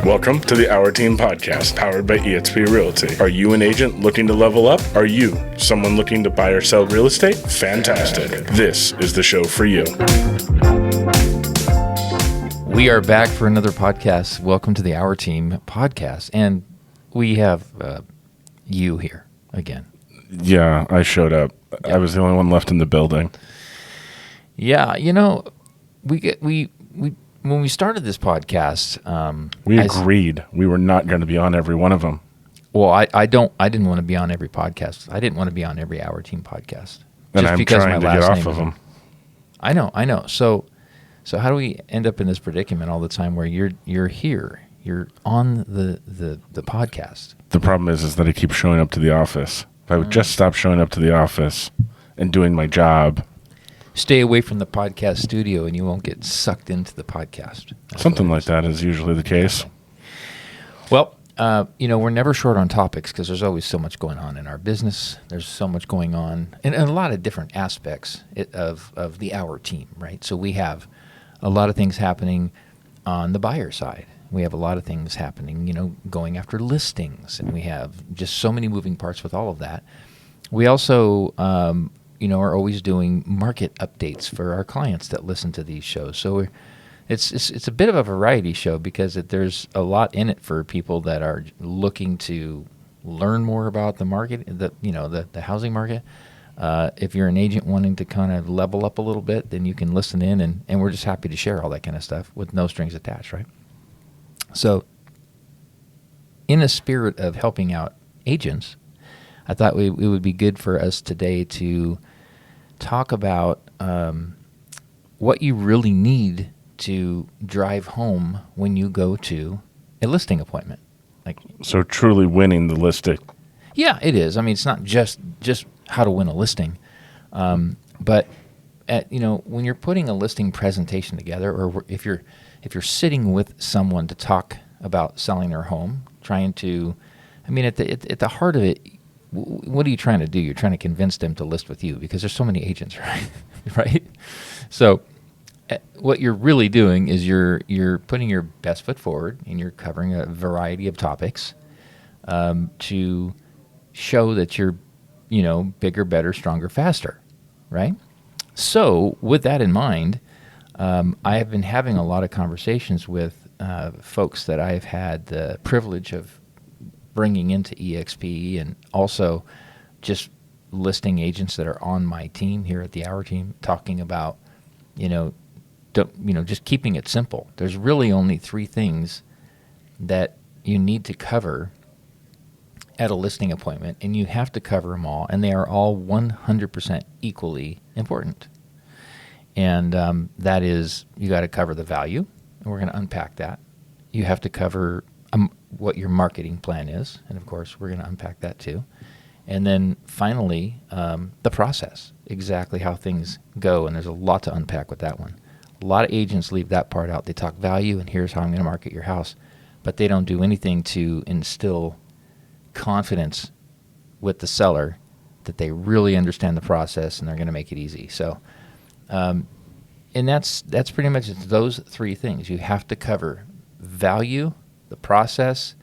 Welcome to the Our Team Podcast, powered by eXp Realty. Are you an agent looking to level up? Are you someone looking to buy or sell real estate? Fantastic. This is the show for you. We are back for another podcast. Welcome to the Our Team Podcast. And we have you here again. Yeah, I showed up. I was the only one left in the building. Yeah, you know, we when we started this podcast, we agreed we were not going to be on every one of them. Well, I didn't want to be on every podcast. I didn't want to be on every Our Team podcast. And I'm trying to get off of them. I know. So how do we end up in this predicament all the time where you're here, you're on the podcast? The problem is that I keep showing up to the office. If I would just stop showing up to the office and doing my job. Stay away from the podcast studio and you won't get sucked into the podcast. Something like that is usually the case. Well, we're never short on topics because there's always so much going on in our business. There's so much going on in a lot of different aspects of the Our Team, right? So we have a lot of things happening on the buyer side. We have a lot of things happening, going after listings, and we have just so many moving parts with all of that. We also, are always doing market updates for our clients that listen to these shows. So it's a bit of a variety show because there's a lot in it for people that are looking to learn more about the market, the housing market. If you're an agent wanting to kind of level up a little bit, then you can listen in, and we're just happy to share all that kind of stuff with no strings attached, right? So in a spirit of helping out agents, I thought it would be good for us today to talk about what you really need to drive home when you go to a listing appointment. So truly winning the listing. Yeah, it is. I mean, it's not just how to win a listing, but when you're putting a listing presentation together, or if you're sitting with someone to talk about selling their home, at the heart of it, what are you trying to do? You're trying to convince them to list with you because there's so many agents, right? Right? So what you're really doing is you're putting your best foot forward, and you're covering a variety of topics to show that you're, bigger, better, stronger, faster, right? So with that in mind, I have been having a lot of conversations with folks that I've had the privilege of bringing into eXp, and also just listing agents that are on my team here at the Our Team, talking about, just keeping it simple. There's really only 3 things that you need to cover at a listing appointment, and you have to cover them all, and they are all 100% equally important. And that is, you got to cover the value, and we're going to unpack that. You have to cover what your marketing plan is, and of course, we're going to unpack that too. And then finally, the process, exactly how things go, and there's a lot to unpack with that one. A lot of agents leave that part out. They talk value, and here's how I'm going to market your house, but they don't do anything to instill confidence with the seller that they really understand the process and they're going to make it easy. So, and that's pretty much those 3 things. You have to cover value, the process,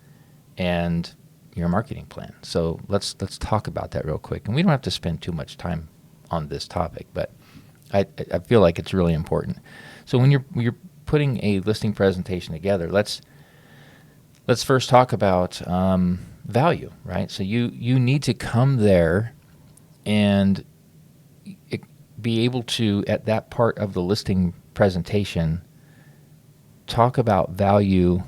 and your marketing plan. So let's talk about that real quick. And we don't have to spend too much time on this topic, but I feel like it's really important. So when you're putting a listing presentation together, let's first talk about value, right? So you need to come there and be able to, at that part of the listing presentation, talk about value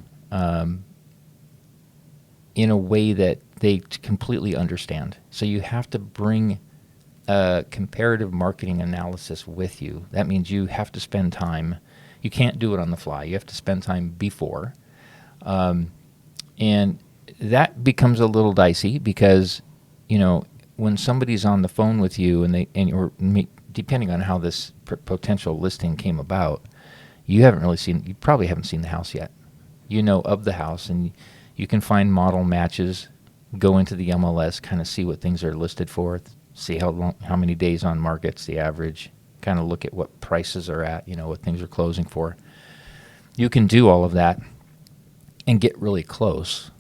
in a way that they completely understand. So you have to bring a comparative marketing analysis with you. That means you have to spend time. You can't do it on the fly. You have to spend time before. And that becomes a little dicey because, when somebody's on the phone with you or depending on how this potential listing came about, you probably haven't seen the house yet. You know of the house, and you can find model matches, go into the MLS, kind of see what things are listed for, see how many days on market's the average, kind of look at what prices are at, what things are closing for. You can do all of that. and get really close.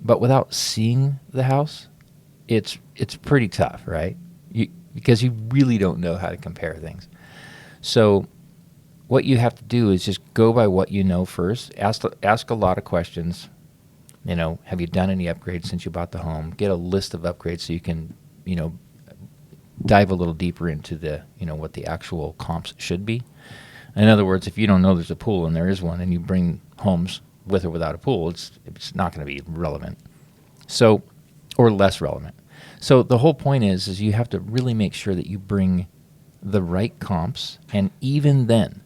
But without seeing the house, it's pretty tough, right? Because you really don't know how to compare things. So what you have to do is just go by what you know first. Ask a lot of questions. Have you done any upgrades since you bought the home? Get a list of upgrades so you can, dive a little deeper into the, what the actual comps should be. In other words, if you don't know there's a pool and there is one, and you bring homes with or without a pool, it's not going to be relevant. So, or less relevant. So the whole point is you have to really make sure that you bring the right comps, and even then,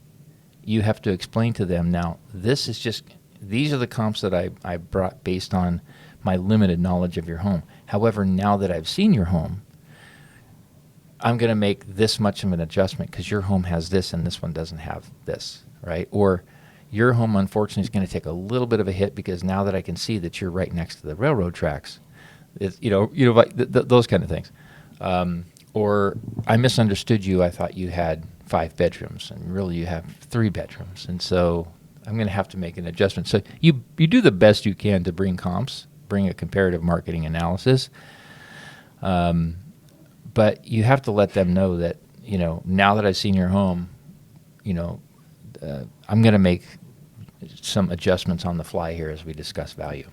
you have to explain to them, now, these are the comps that I brought based on my limited knowledge of your home. However, now that I've seen your home, I'm going to make this much of an adjustment because your home has this and this one doesn't have this, right? Or your home, unfortunately, is going to take a little bit of a hit because now that I can see that you're right next to the railroad tracks, like those kind of things. Or I misunderstood you. I thought you had 5 bedrooms, and really you have 3 bedrooms, and so I'm going to have to make an adjustment. So you do the best you can to bring comps, bring a comparative marketing analysis, but you have to let them know that now that I've seen your home, I'm going to make some adjustments on the fly here as we discuss value.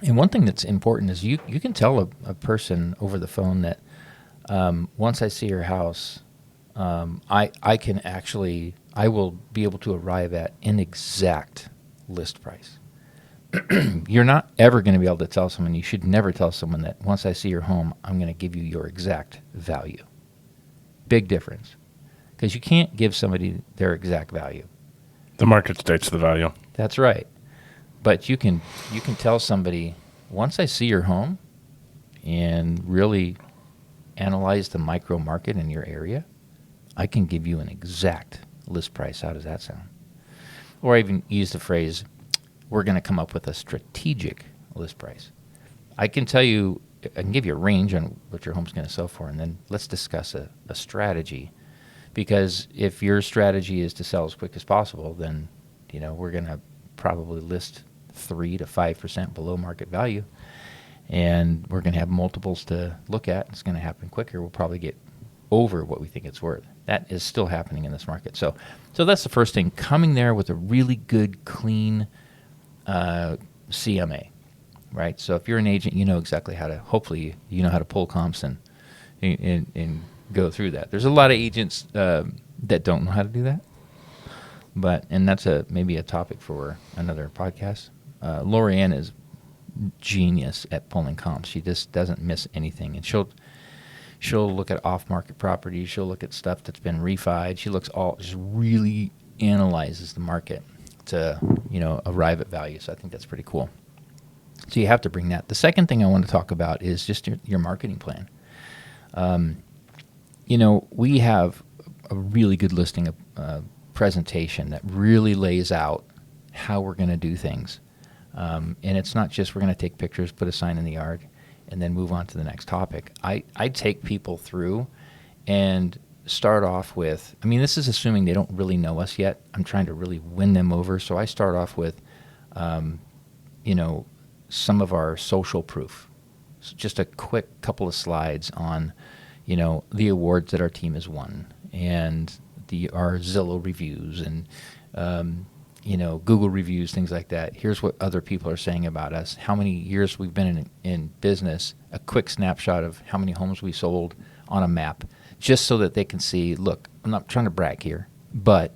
And one thing that's important is you can tell a person over the phone that once I see your house, I will be able to arrive at an exact list price. You're not ever going to be able to tell someone, you should never tell someone that once I see your home, I'm going to give you your exact value. Big difference. Because you can't give somebody their exact value. The market states the value. That's right. But you can tell somebody, once I see your home and really analyze the micro market in your area, I can give you an exact list price. How does that sound? Or I even use the phrase, we're going to come up with a strategic list price. I can tell you, I can give you a range on what your home's going to sell for, and then let's discuss a strategy. Because if your strategy is to sell as quick as possible, then we're going to probably list 3 to 5% below market value, and we're going to have multiples to look at. It's going to happen quicker. We'll probably get over what we think it's worth. That is still happening in this market. So that's the first thing. Coming there with a really good, clean CMA, right? So if you're an agent, you know exactly how to. Hopefully, you know how to pull comps and go through that. There's a lot of agents that don't know how to do that, and that's maybe a topic for another podcast. Lorianne is genius at pulling comps. She just doesn't miss anything, and she'll look at off-market properties. She'll look at stuff that's been refied. She just really analyzes the market to arrive at value. So I think that's pretty cool. So you have to bring that. The second thing I want to talk about is just your marketing plan. We have a really good listing presentation that really lays out how we're going to do things. And it's not just we're going to take pictures, put a sign in the yard, and then move on to the next topic. I take people through and start off with, this is assuming they don't really know us yet. I'm trying to really win them over. So I start off with, some of our social proof. So just a quick couple of slides on, the awards that our team has won, and our Zillow reviews, and Google reviews, things like that. Here's what other people are saying about us, how many years we've been in business, a quick snapshot of how many homes we sold on a map, just so that they can see, look, I'm not trying to brag here, but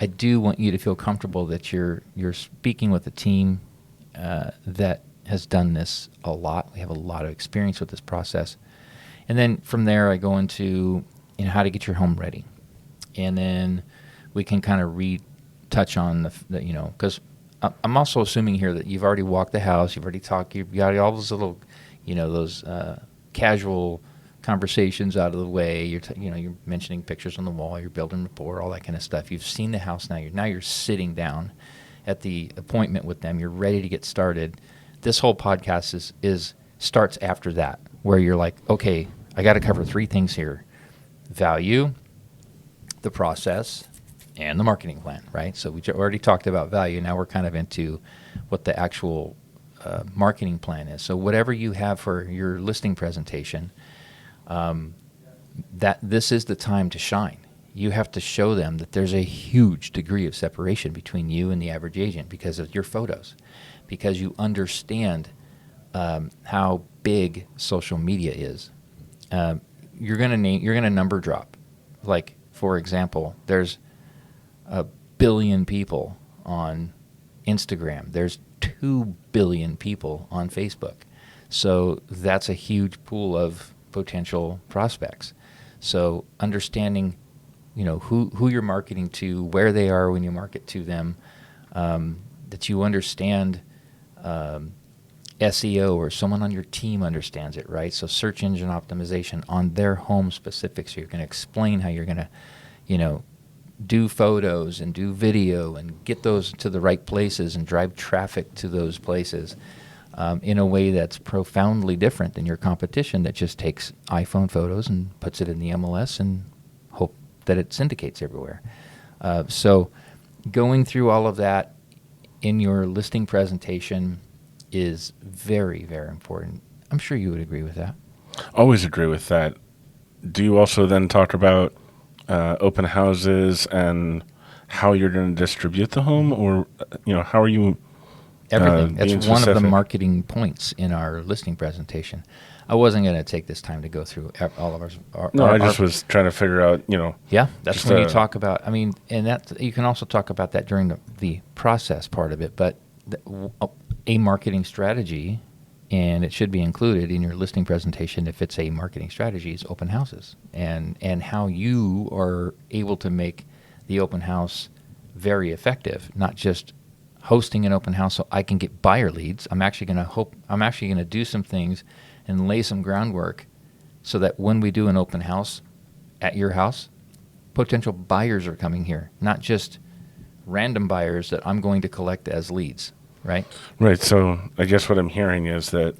I do want you to feel comfortable that you're speaking with a team that has done this a lot. We have a lot of experience with this process. And then from there, I go into how to get your home ready. And then we can kind of touch on because I'm also assuming here that you've already walked the house, you've already talked, you've got all those little, those casual conversations out of the way. You're mentioning pictures on the wall, you're building rapport, all that kind of stuff. You've seen the house now. You're sitting down at the appointment with them. You're ready to get started. This whole podcast starts after that, where you're like, okay, I got to cover 3 things here: value, the process, and the marketing plan, right? So we already talked about value. Now we're kind of into what the actual marketing plan is. So whatever you have for your listing presentation, that this is the time to shine. You have to show them that there's a huge degree of separation between you and the average agent because of your photos, because you understand how big social media is. You're gonna number drop. Like, for example, there's 1 billion people on Instagram. There's 2 billion people on Facebook. So that's a huge pool of potential prospects. So understanding, who you're marketing to, where they are when you market to them, that you understand SEO, or someone on your team understands it, right? So search engine optimization on their home specific. So you're going to explain how you're going to, do photos and do video and get those to the right places and drive traffic to those places in a way that's profoundly different than your competition that just takes iPhone photos and puts it in the MLS and hope that it syndicates everywhere. So going through all of that in your listing presentation is very, very important. I'm sure you would agree with that. Always agree with that. Do you also then talk about open houses and how you're going to distribute the home, or how are you? Everything. That's being one of the specific? marketing points in our listing presentation. I wasn't going to take this time to go through all of our. No, I just was trying to figure out, Yeah, that's just when you talk about. And that you can also talk about that during the process part of it. But a marketing strategy, and it should be included in your listing presentation if it's a marketing strategy, is open houses, and how you are able to make the open house very effective, not just hosting an open house so I can get buyer leads. I'm actually going to do some things and lay some groundwork so that when we do an open house at your house, potential buyers are coming here, not just random buyers that I'm going to collect as leads, right? Right. So I guess what I'm hearing is that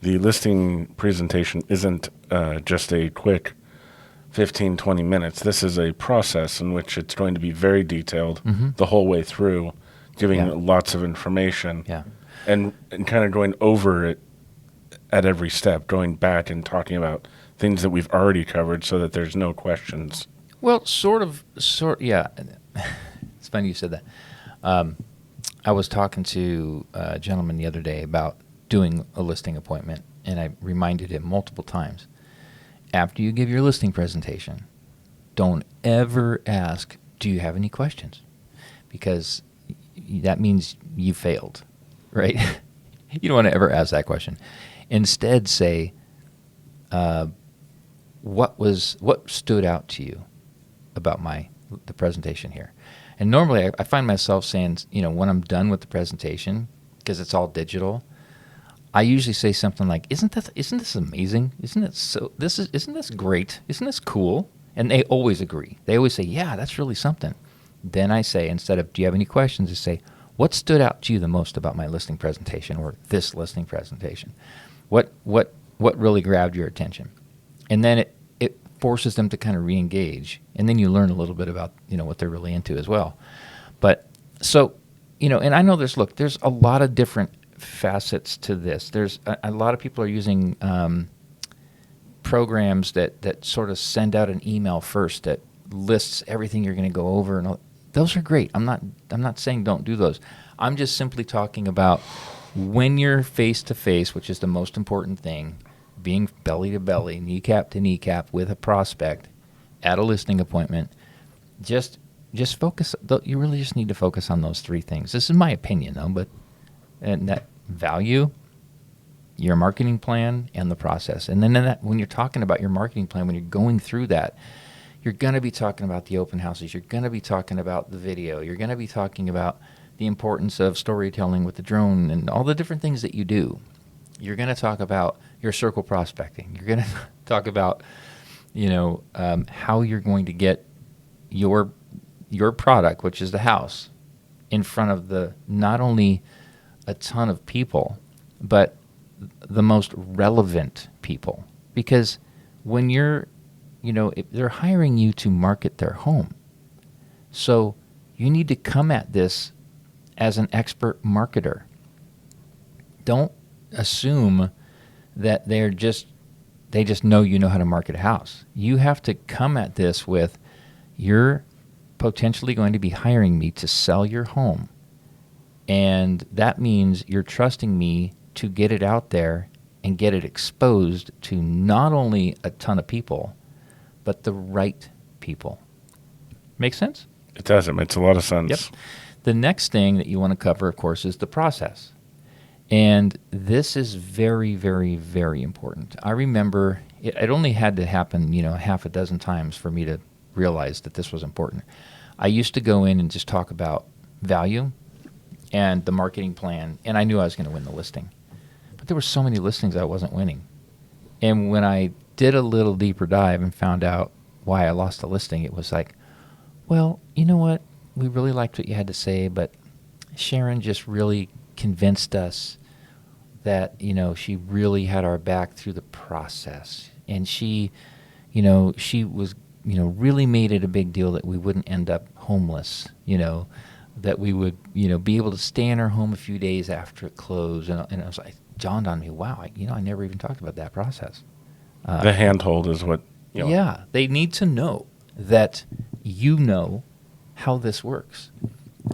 the listing presentation isn't just a quick 15, 20 minutes. This is a process in which it's going to be very detailed the whole way through, giving lots of information, and kind of going over it at every step, going back and talking about things that we've already covered so that there's no questions. Well, yeah. It's funny you said that. I was talking to a gentleman the other day about doing a listing appointment, and I reminded him multiple times, after you give your listing presentation, don't ever ask, do you have any questions? Because that means you failed, right? You don't want to ever ask that question. Instead, say, what stood out to you about the presentation here? And normally I find myself saying, when I'm done with the presentation, because it's all digital, I usually say something like, isn't this amazing? Isn't this great? Isn't this cool? And they always agree. They always say, yeah, that's really something. Then I say, instead of, do you have any questions, I say, what stood out to you the most about my listing presentation or this listing presentation? What really grabbed your attention? And then it forces them to kind of re-engage, and then you learn a little bit about what they're really into as well. But so and I know there's a lot of different facets to this. There's a lot of people are using programs that sort of send out an email first that lists everything you're going to go over, and those are great. I'm not saying don't do those. I'm just simply talking about when you're face to face, which is the most important thing, being belly to belly, kneecap to kneecap with a prospect at a listing appointment. Just focus. You really just need to focus on those three things. This is my opinion, though, and that value, your marketing plan, and the process. And then when you're talking about your marketing plan, when you're going through that, you're going to be talking about the open houses. You're going to be talking about the video. You're going to be talking about the importance of storytelling with the drone and all the different things that you do. You're going to talk about your circle prospecting. You're going to talk about, how you're going to get your product, which is the house, in front of not only a ton of people, but the most relevant people. Because when if they're hiring you to market their home, So you need to come at this as an expert marketer. Don't assume that they just know you know how to market a house. You have to come at this with, you're potentially going to be hiring me to sell your home. And that means you're trusting me to get it out there and get it exposed to not only a ton of people, but the right people. Make sense? It does. It makes a lot of sense. Yep. The next thing that you want to cover, of course, is the process. And this is very, very, very important. I remember it only had to happen, half a dozen times for me to realize that this was important. I used to go in and just talk about value and the marketing plan, and I knew I was going to win the listing. But there were so many listings I wasn't winning. And when I did a little deeper dive and found out why I lost the listing, it was like, well, you know what? We really liked what you had to say, but Sharon just really convinced us that, she really had our back through the process. And she was, really made it a big deal that we wouldn't end up homeless, that we would, be able to stay in our home a few days after it closed. And it was like, dawned on me, wow, I never even talked about that process. The handhold is what, Yeah, they need to know that you know how this works.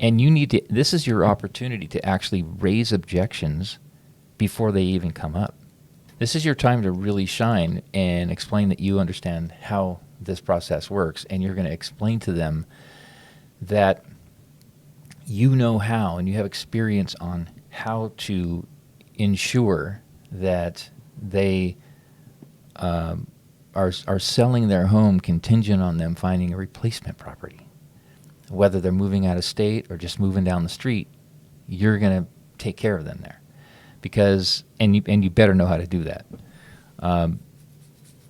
And this is your opportunity to actually raise objections before they even come up. This is your time to really shine and explain that you understand how this process works, and you're going to explain to them that you know how, and you have experience on how to ensure that they are selling their home contingent on them finding a replacement property. Whether they're moving out of state or just moving down the street, you're going to take care of them there, because and you better know how to do that.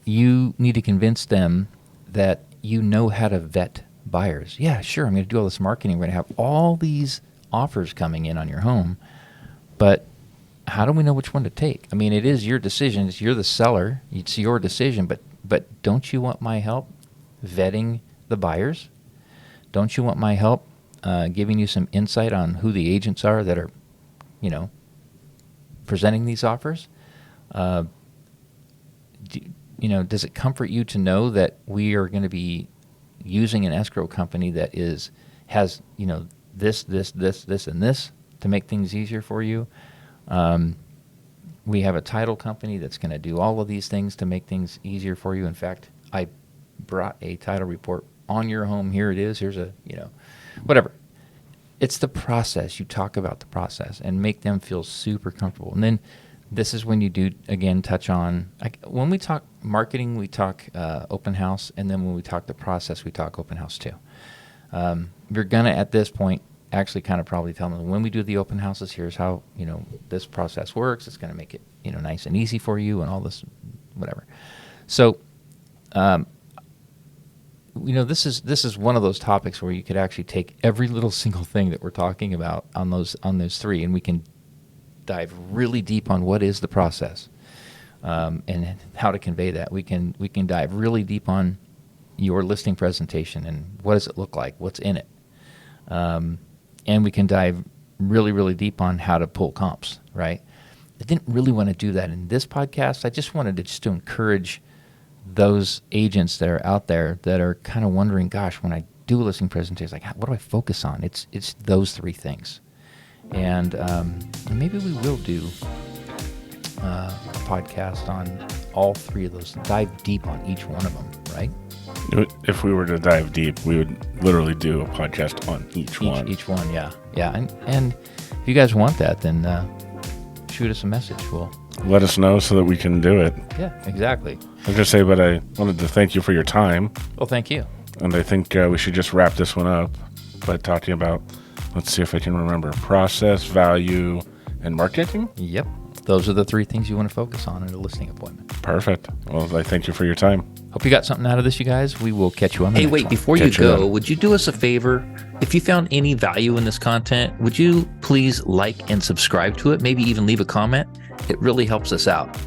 You need to convince them that you know how to vet buyers. Yeah, sure, I'm going to do all this marketing. We're going to have all these offers coming in on your home, but how do we know which one to take? I mean, it is your decision. You're the seller. It's your decision, but don't you want my help vetting the buyers? Don't you want my help giving you some insight on who the agents are that are, presenting these offers? Does it comfort you to know that we are going to be using an escrow company that has this, and this to make things easier for you? We have a title company that's going to do all of these things to make things easier for you. In fact, I brought a title report on your home. Here it is. Here's whatever. It's the process. You talk about the process and make them feel super comfortable. And then this is when you do, again, touch on, when we talk marketing, we talk open house. And then when we talk the process, we talk open house too. You're going to, at this point, actually kind of probably tell them, when we do the open houses, here's how, this process works. It's going to make it, nice and easy for you and all this, whatever. So, this is one of those topics where you could actually take every little single thing that we're talking about on those three, and we can dive really deep on what is the process and how to convey that. We can dive really deep on your listing presentation and what does it look like, what's in it, and we can dive really, really deep on how to pull comps. Right? I didn't really want to do that in this podcast. I just wanted to encourage those agents that are out there that are kind of wondering, gosh, when I do a listing presentation, what do I focus on? It's those three things. And maybe we will do a podcast on all three of those, dive deep on each one of them, right? If we were to dive deep, we would literally do a podcast on each one. Each one, yeah. And if you guys want that, then shoot us a message. We'll let us know so that we can do it. Yeah, exactly. I was going to say, but I wanted to thank you for your time. Well, thank you. And I think we should just wrap this one up by talking about, let's see if I can remember, process, value, and marketing? Yep. Those are the three things you want to focus on in a listing appointment. Perfect. Well, I thank you for your time. Hope you got something out of this, you guys. We will catch you on the next one. Before you go, would you do us a favor? If you found any value in this content, would you please like and subscribe to it? Maybe even leave a comment? It really helps us out.